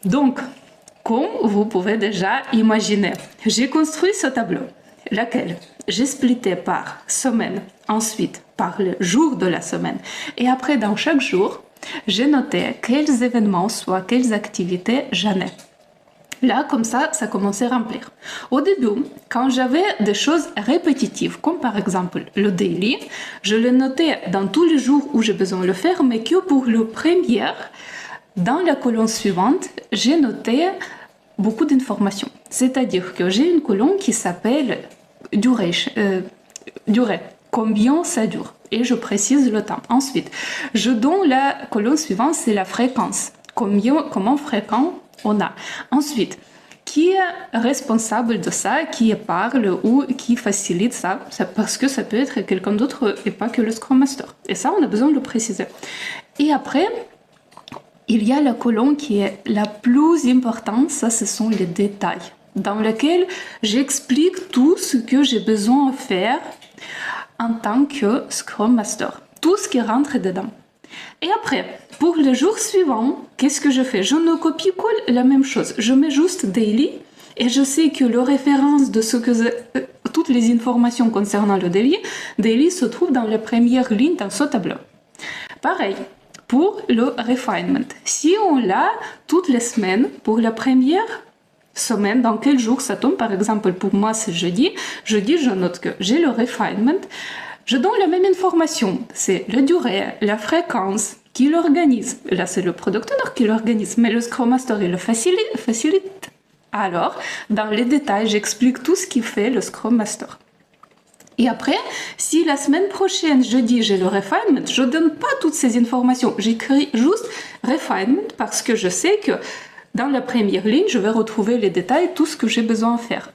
Donc, comme vous pouvez déjà imaginer, j'ai construit ce tableau, lequel j'ai splitté par semaine, ensuite par le jour de la semaine. Et après, dans chaque jour, j'ai noté quels événements, soit quelles activités j'en ai. Là, comme ça commençait à remplir. Au début, quand j'avais des choses répétitives, comme par exemple le daily, je le notais dans tous les jours où j'ai besoin de le faire, mais que pour le premier, dans la colonne suivante, j'ai noté beaucoup d'informations. C'est-à-dire que j'ai une colonne qui s'appelle durée, combien ça dure, et je précise le temps. Ensuite, je donne la colonne suivante, c'est la fréquence. Comment fréquent on a. Ensuite, qui est responsable de ça, qui parle ou qui facilite ça, parce que ça peut être quelqu'un d'autre et pas que le Scrum Master. Et ça, on a besoin de le préciser. Et après, il y a la colonne qui est la plus importante, ça ce sont les détails, dans lequel j'explique tout ce que j'ai besoin de faire en tant que Scrum Master, tout ce qui rentre dedans. Et après, pour le jour suivant, qu'est-ce que je fais? Je ne copie-colle la même chose. Je mets juste daily et je sais que la référence de toutes les informations concernant le daily se trouve dans la première ligne dans ce tableau. Pareil, pour le refinement. Si on l'a toutes les semaines, pour la première semaine, dans quel jour ça tombe, par exemple pour moi c'est jeudi, je note que j'ai le refinement. Je donne la même information, c'est la durée, la fréquence, qui l'organise. Là, c'est le product owner qui l'organise, mais le Scrum Master, il le facilite. Alors, dans les détails, j'explique tout ce qui fait le Scrum Master. Et après, si la semaine prochaine, jeudi, j'ai le refinement, je ne donne pas toutes ces informations. J'écris juste refinement parce que je sais que dans la première ligne, je vais retrouver les détails, tout ce que j'ai besoin de faire.